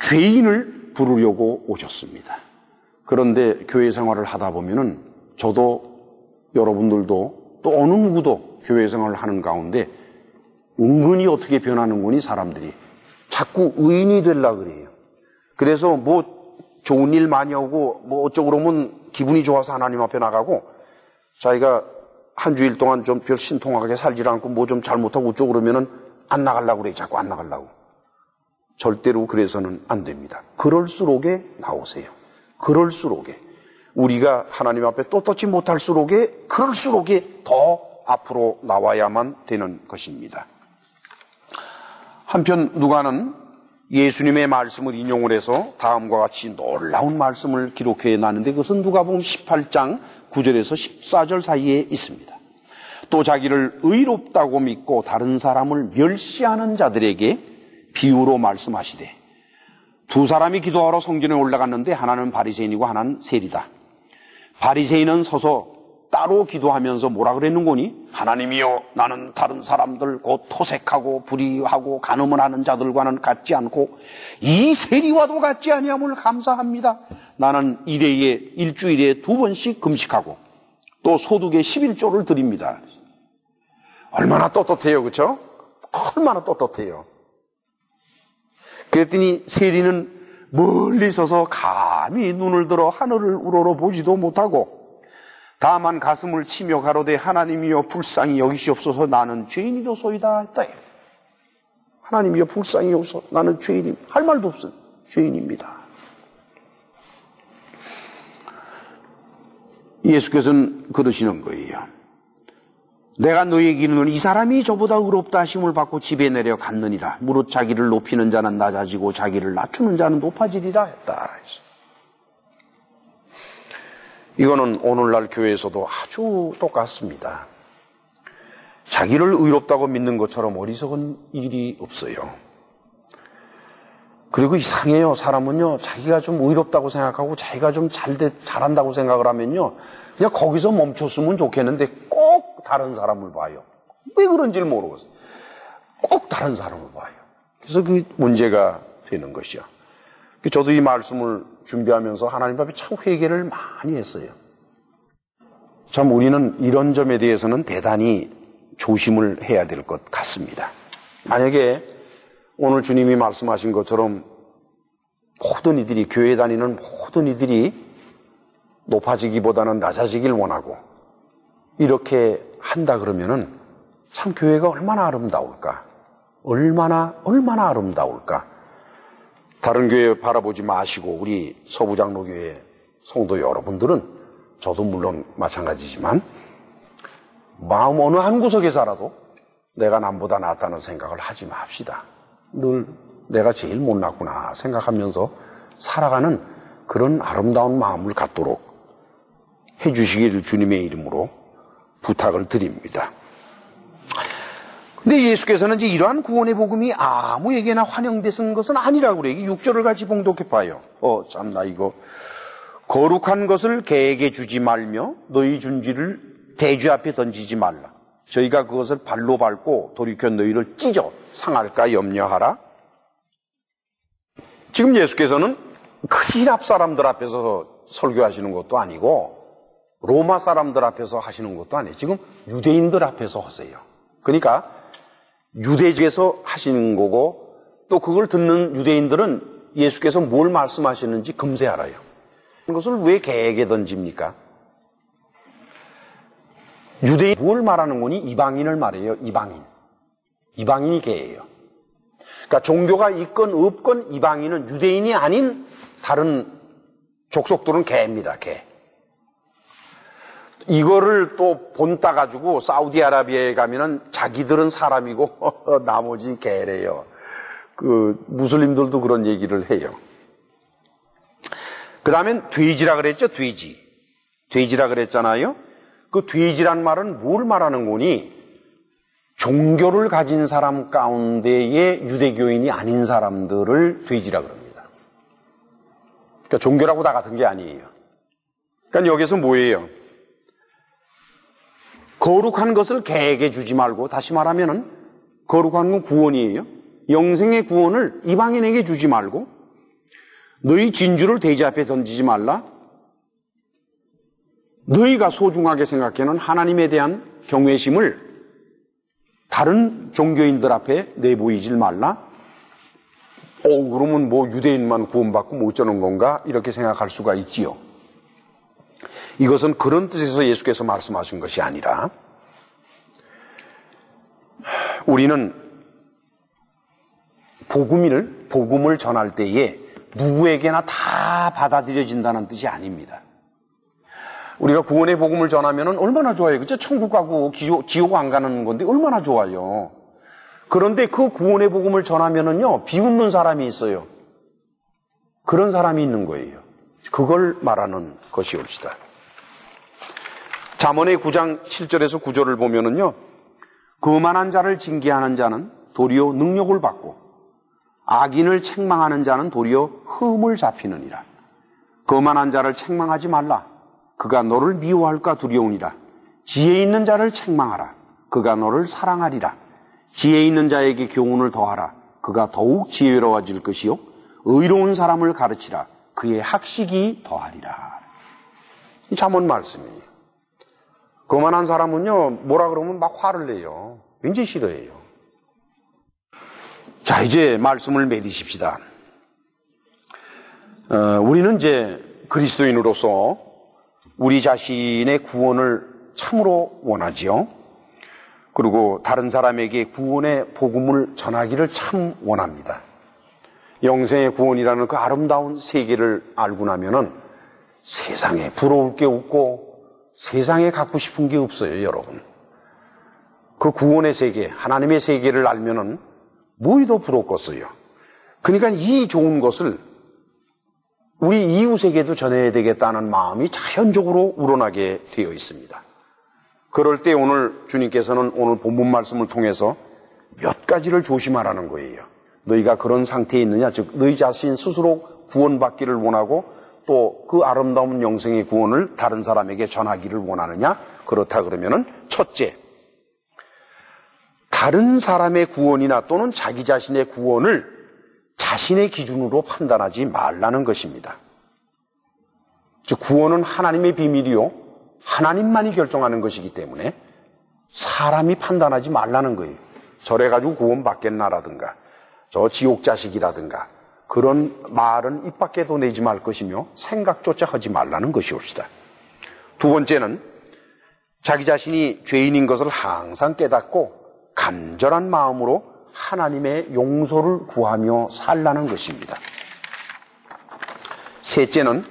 죄인을 부르려고 오셨습니다. 그런데 교회 생활을 하다 보면은 저도 여러분들도 또 어느 누구도 교회 생활을 하는 가운데 은근히 어떻게 변하는군이 사람들이 자꾸 의인이 되려고 그래요. 그래서 뭐 좋은 일 많이 하고 뭐 어쩌고 그러면 기분이 좋아서 하나님 앞에 나가고 자기가 한 주일 동안 좀 별 신통하게 살질 않고 뭐 좀 잘못하고 어쩌고 그러면은 안 나가려고 그래. 자꾸 안 나가려고. 절대로 그래서는 안 됩니다. 그럴수록에 나오세요. 그럴수록에 우리가 하나님 앞에 떳떳지 못할수록에 그럴수록에 더 앞으로 나와야만 되는 것입니다. 한편 누가는 예수님의 말씀을 인용을 해서 다음과 같이 놀라운 말씀을 기록해 놨는데 그것은 누가복음 18장 9절에서 14절 사이에 있습니다. 또 자기를 의롭다고 믿고 다른 사람을 멸시하는 자들에게 비유로 말씀하시되 두 사람이 기도하러 성전에 올라갔는데 하나는 바리새인이고 하나는 세리다. 바리새인은 서서 따로 기도하면서 뭐라 그랬는거니? 하나님이여 나는 다른 사람들 곧 토색하고 불의하고 간음을 하는 자들과는 같지 않고 이 세리와도 같지 아니함을 감사합니다. 나는 일주일에 2번씩 금식하고 또 소득의 11조를 드립니다. 얼마나 떳떳해요, 그렇죠? 얼마나 떳떳해요. 그랬더니 세리는 멀리 서서 감히 눈을 들어 하늘을 우러러 보지도 못하고 다만 가슴을 치며 가로되 하나님이여 불쌍히 여기시옵소서 나는 죄인이로소이다 했다. 하나님이여 불쌍히 여기소서 나는 죄인임. 할 말도 없어요. 죄인입니다. 예수께서는 그러시는 거예요. 내가 너에게 이르노니 이 사람이 저보다 의롭다 하심을 받고 집에 내려 갔느니라. 무릇 자기를 높이는 자는 낮아지고 자기를 낮추는 자는 높아지리라 했다. 이거는 오늘날 교회에서도 아주 똑같습니다. 자기를 의롭다고 믿는 것처럼 어리석은 일이 없어요. 그리고 이상해요. 사람은요, 자기가 좀 의롭다고 생각하고 자기가 좀 잘한다고 생각을 하면요, 그냥 거기서 멈췄으면 좋겠는데 꼭 다른 사람을 봐요. 왜 그런지를 모르겠어요. 꼭 다른 사람을 봐요. 그래서 그 문제가 되는 것이요. 저도 이 말씀을 준비하면서 하나님 앞에 참 회개를 많이 했어요. 참 우리는 이런 점에 대해서는 대단히 조심을 해야 될 것 같습니다. 만약에 오늘 주님이 말씀하신 것처럼 모든 이들이, 교회 다니는 모든 이들이 높아지기보다는 낮아지길 원하고 이렇게 한다 그러면은 참 교회가 얼마나 아름다울까? 얼마나 아름다울까? 다른 교회 바라보지 마시고 우리 서부장로교회 성도 여러분들은, 저도 물론 마찬가지지만, 마음 어느 한 구석에 살아도 내가 남보다 낫다는 생각을 하지 맙시다. 늘 내가 제일 못났구나 생각하면서 살아가는 그런 아름다운 마음을 갖도록 해주시기를 주님의 이름으로 부탁을 드립니다. 근데 예수께서는 이제 이러한 구원의 복음이 아무에게나 환영되는 것은 아니라고 그래요. 6절을 같이 봉독해 봐요. 참나 이거. 거룩한 것을 개에게 주지 말며 너희 준지를 대주 앞에 던지지 말라. 저희가 그것을 발로 밟고 돌이켜 너희를 찢어 상할까 염려하라. 지금 예수께서는 크리랍 사람들 앞에서 설교하시는 것도 아니고 로마 사람들 앞에서 하시는 것도 아니에요. 지금 유대인들 앞에서 하세요. 그러니까 유대지에서 하시는 거고, 또 그걸 듣는 유대인들은 예수께서 뭘 말씀하시는지 금세 알아요. 이것을 왜 개에게 던집니까? 유대인 뭘 말하는 거니? 이방인을 말해요. 이방인이 개예요. 그러니까 종교가 있건 없건 이방인은, 유대인이 아닌 다른 족속들은 개입니다. 개. 이거를 또 본따 가지고 사우디아라비아에 가면은 자기들은 사람이고 나머지 개래요. 그 무슬림들도 그런 얘기를 해요. 그 다음엔 돼지라 그랬죠. 돼지라 그랬잖아요. 그 돼지란 말은 뭘 말하는 거니? 종교를 가진 사람 가운데에 유대교인이 아닌 사람들을 돼지라 그럽니다. 그러니까 종교라고 다 같은 게 아니에요. 그러니까 여기서 뭐예요? 거룩한 것을 개에게 주지 말고, 다시 말하면은 거룩한 건 구원이에요. 영생의 구원을 이방인에게 주지 말고, 너희 진주를 돼지 앞에 던지지 말라. 너희가 소중하게 생각하는 하나님에 대한 경외심을 다른 종교인들 앞에 내보이질 말라. 그러면 뭐 유대인만 구원받고 못 저는 건가? 이렇게 생각할 수가 있지요. 이것은 그런 뜻에서 예수께서 말씀하신 것이 아니라, 우리는 복음을 전할 때에 누구에게나 다 받아들여진다는 뜻이 아닙니다. 우리가 구원의 복음을 전하면 얼마나 좋아요. 그죠? 천국 가고 지옥 안 가는 건데 얼마나 좋아요. 그런데 그 구원의 복음을 전하면은요, 비웃는 사람이 있어요. 그런 사람이 있는 거예요. 그걸 말하는 것이옵시다. 잠언의 9장 7절에서 9절을 보면은요, 거만한 자를 징계하는 자는 도리어 능력을 받고 악인을 책망하는 자는 도리어 흠을 잡히느니라. 거만한 자를 책망하지 말라. 그가 너를 미워할까 두려우니라. 지혜 있는 자를 책망하라. 그가 너를 사랑하리라. 지혜 있는 자에게 교훈을 더하라. 그가 더욱 지혜로워질 것이요. 의로운 사람을 가르치라. 그의 학식이 더하리라. 이 잠언 말씀이에요. 거만한 사람은요, 뭐라 그러면 막 화를 내요. 굉장히 싫어해요. 자, 이제 말씀을 맺으십시다. 우리는 이제 그리스도인으로서 우리 자신의 구원을 참으로 원하지요. 그리고 다른 사람에게 구원의 복음을 전하기를 참 원합니다. 영생의 구원이라는 그 아름다운 세계를 알고 나면은 세상에 부러울 게 없고 세상에 갖고 싶은 게 없어요, 여러분. 그 구원의 세계, 하나님의 세계를 알면은 뭐이 더 부럽겠어요. 그러니까 이 좋은 것을 우리 이웃에게도 전해야 되겠다는 마음이 자연적으로 우러나게 되어 있습니다. 그럴 때 오늘 주님께서는 오늘 본문 말씀을 통해서 몇 가지를 조심하라는 거예요. 너희가 그런 상태에 있느냐, 즉 너희 자신 스스로 구원받기를 원하고 또 그 아름다운 영생의 구원을 다른 사람에게 전하기를 원하느냐? 그렇다 그러면은 첫째, 다른 사람의 구원이나 또는 자기 자신의 구원을 자신의 기준으로 판단하지 말라는 것입니다. 즉 구원은 하나님의 비밀이요, 하나님만이 결정하는 것이기 때문에 사람이 판단하지 말라는 거예요. 저래가지고 구원 받겠나라든가, 저 지옥 자식이라든가 그런 말은 입 밖에도 내지 말 것이며 생각조차 하지 말라는 것이옵시다. 두 번째는 자기 자신이 죄인인 것을 항상 깨닫고 간절한 마음으로 하나님의 용서를 구하며 살라는 것입니다. 셋째는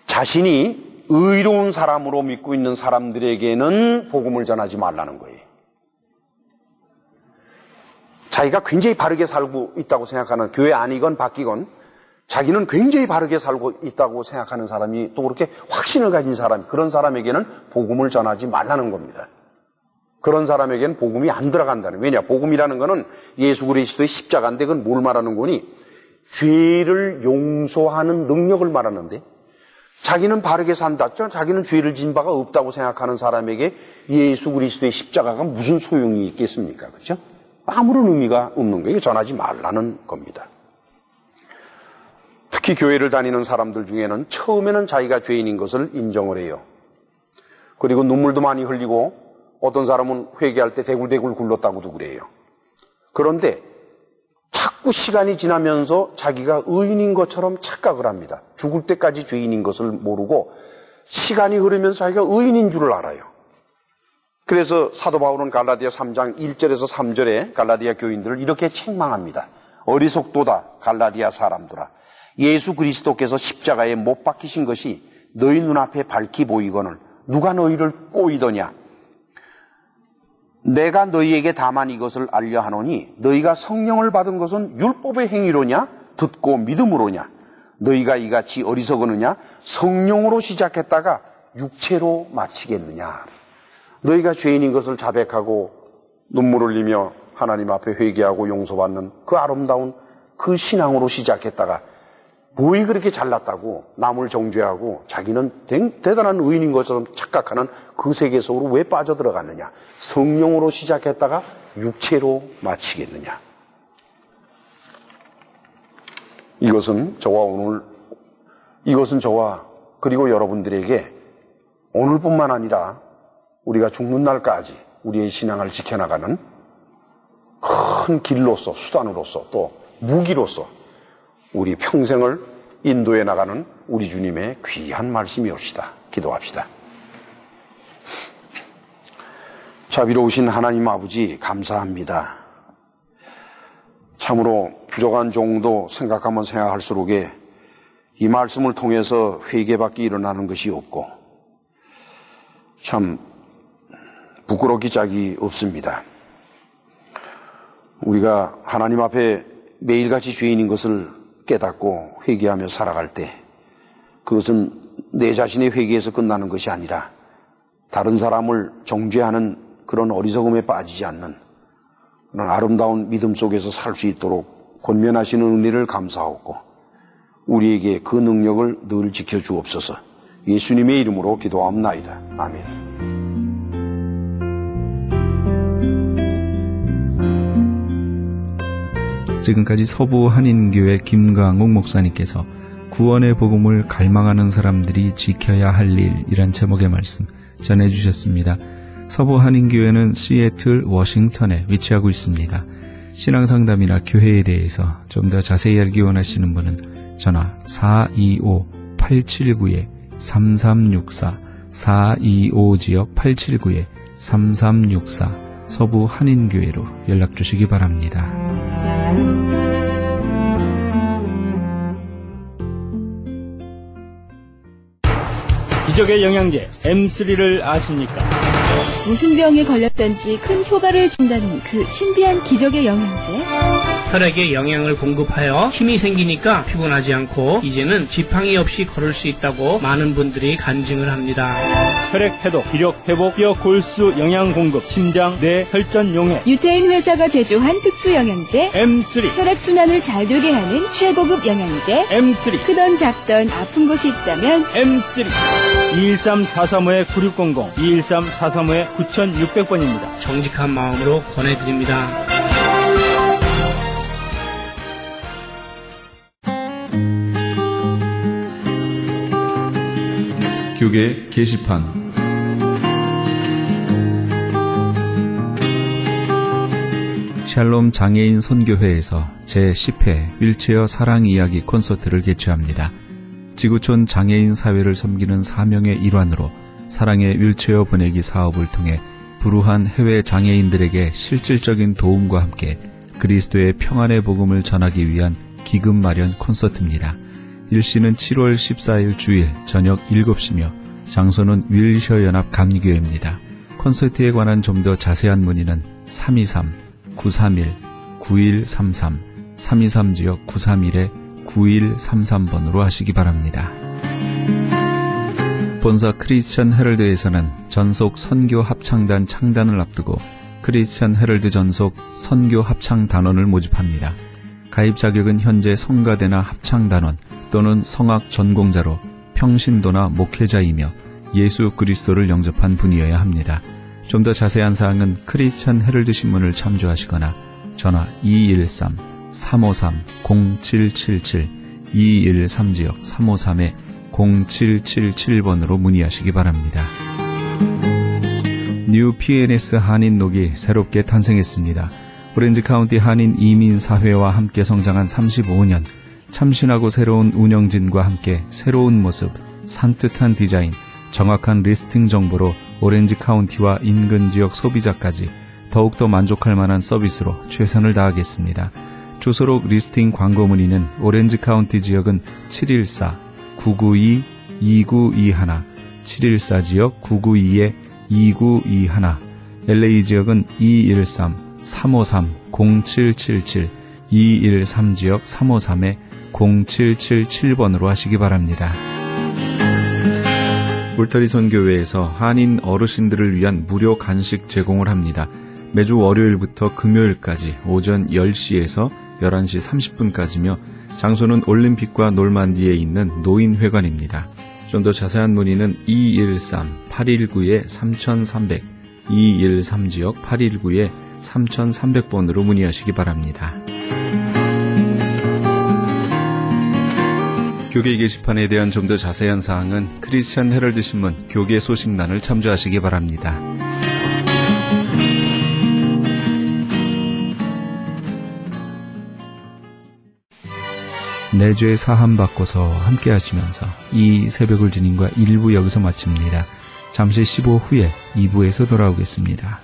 자신이 의로운 사람으로 믿고 있는 사람들에게는 복음을 전하지 말라는 거예요. 자기가 굉장히 바르게 살고 있다고 생각하는, 교회 아니건 바뀌건 자기는 굉장히 바르게 살고 있다고 생각하는 사람이 또 그렇게 확신을 가진 사람, 그런 사람에게는 복음을 전하지 말라는 겁니다. 그런 사람에게는 복음이 안 들어간다는. 왜냐? 복음이라는 거는 예수 그리스도의 십자가인데 그건 뭘 말하는 거니? 죄를 용서하는 능력을 말하는데, 자기는 바르게 산다, 자기는 죄를 진 바가 없다고 생각하는 사람에게 예수 그리스도의 십자가가 무슨 소용이 있겠습니까? 그렇죠? 아무런 의미가 없는 거예요. 전하지 말라는 겁니다. 특히 교회를 다니는 사람들 중에는 처음에는 자기가 죄인인 것을 인정을 해요. 그리고 눈물도 많이 흘리고 어떤 사람은 회개할 때 대굴대굴 굴렀다고도 그래요. 그런데 자꾸 시간이 지나면서 자기가 의인인 것처럼 착각을 합니다. 죽을 때까지 죄인인 것을 모르고 시간이 흐르면서 자기가 의인인 줄을 알아요. 그래서 사도 바울은 갈라디아 3장 1절에서 3절에 갈라디아 교인들을 이렇게 책망합니다. 어리석도다 갈라디아 사람들아, 예수 그리스도께서 십자가에 못 박히신 것이 너희 눈앞에 밝히 보이거늘 누가 너희를 꼬이더냐? 내가 너희에게 다만 이것을 알려 하노니 너희가 성령을 받은 것은 율법의 행위로냐 듣고 믿음으로냐? 너희가 이같이 어리석으느냐? 성령으로 시작했다가 육체로 마치겠느냐? 너희가 죄인인 것을 자백하고 눈물 흘리며 하나님 앞에 회개하고 용서받는 그 아름다운 그 신앙으로 시작했다가 뭐이 그렇게 잘났다고 남을 정죄하고 자기는 대단한 의인인 것처럼 착각하는 그 세계 속으로 왜 빠져들어갔느냐? 성령으로 시작했다가 육체로 마치겠느냐? 이것은 저와 그리고 여러분들에게 오늘뿐만 아니라 우리가 죽는 날까지 우리의 신앙을 지켜나가는 큰 길로서, 수단으로서, 또 무기로서 우리 평생을 인도해 나가는 우리 주님의 귀한 말씀이옵시다. 기도합시다. 자비로우신 하나님 아버지, 감사합니다. 참으로 부족한 종도 생각하면 생각할수록에 이 말씀을 통해서 회개밖에 일어나는 것이 없고 참 부끄럽기 짝이 없습니다. 우리가 하나님 앞에 매일같이 죄인인 것을 깨닫고 회개하며 살아갈 때 그것은 내 자신의 회개에서 끝나는 것이 아니라 다른 사람을 정죄하는 그런 어리석음에 빠지지 않는 그런 아름다운 믿음 속에서 살 수 있도록 권면하시는 은혜를 감사하고 우리에게 그 능력을 늘 지켜주옵소서. 예수님의 이름으로 기도하옵나이다. 아멘. 지금까지 서부 한인교회 김강욱 목사님께서 구원의 복음을 갈망하는 사람들이 지켜야 할 일이란 제목의 말씀 전해주셨습니다. 서부 한인교회는 시애틀, 워싱턴에 위치하고 있습니다. 신앙상담이나 교회에 대해서 좀 더 자세히 알기 원하시는 분은 전화 425-879-3364 425-879-3364 서부 한인교회로 연락 주시기 바랍니다. 기적의 영양제 M3를 아십니까? 무슨 병에 걸렸던지 큰 효과를 준다는 그 신비한 기적의 영양제. 혈액에 영양을 공급하여 힘이 생기니까 피곤하지 않고 이제는 지팡이 없이 걸을 수 있다고 많은 분들이 간증을 합니다. 혈액 해독, 기력 회복, 뼈 골수 영양 공급, 심장, 뇌, 혈전 용해. 유태인 회사가 제조한 특수 영양제 M3. 혈액순환을 잘 되게 하는 최고급 영양제 M3. 크던 작던 아픈 곳이 있다면 M3. 213-435-9600, 213-435-9600번입니다. 정직한 마음으로 권해드립니다. 교계 게시판 샬롬 장애인 선교회에서 제10회 휠체어 사랑 이야기 콘서트를 개최합니다. 지구촌 장애인 사회를 섬기는 사명의 일환으로 사랑의 휠체어 보내기 사업을 통해 불우한 해외 장애인들에게 실질적인 도움과 함께 그리스도의 평안의 복음을 전하기 위한 기금 마련 콘서트입니다. 일시는 7월 14일 주일 저녁 7시며 장소는 휠체어 연합 감리교회입니다. 콘서트에 관한 좀 더 자세한 문의는 323-931-9133 323지역 931-9133번으로 하시기 바랍니다. 본사 크리스천 헤럴드에서는 전속 선교 합창단 창단을 앞두고 크리스천 헤럴드 전속 선교 합창 단원을 모집합니다. 가입 자격은 현재 성가대나 합창단원 또는 성악 전공자로 평신도나 목회자이며 예수 그리스도를 영접한 분이어야 합니다. 좀 더 자세한 사항은 크리스천 헤럴드 신문을 참조하시거나 전화 213-353-0777 213지역 353-0777번으로 문의하시기 바랍니다. 뉴 PNS 한인녹이 새롭게 탄생했습니다. 오렌지 카운티 한인 이민사회와 함께 성장한 35년, 참신하고 새로운 운영진과 함께 새로운 모습, 산뜻한 디자인, 정확한 리스팅 정보로 오렌지 카운티와 인근 지역 소비자까지 더욱더 만족할 만한 서비스로 최선을 다하겠습니다. 주소록 리스팅 광고 문의는 오렌지 카운티 지역은 714-992-2921, 714지역 992-2921, LA 지역은 213-353-0777, 213지역 353-0777번으로 하시기 바랍니다. 울타리 선교회에서 한인 어르신들을 위한 무료 간식 제공을 합니다. 매주 월요일부터 금요일까지 오전 10시에서 11시 30분까지며 장소는 올림픽과 놀만디에 있는 노인회관입니다. 좀 더 자세한 문의는 213-819-3300, 213지역 819-3300번으로 문의하시기 바랍니다. 교계 게시판에 대한 좀 더 자세한 사항은 크리스천 헤럴드 신문 교계 소식란을 참조하시기 바랍니다. 내 죄 사함 받고서 함께 하시면서 이 새벽을 주님과 1부 여기서 마칩니다. 잠시 15 후에 2부에서 돌아오겠습니다.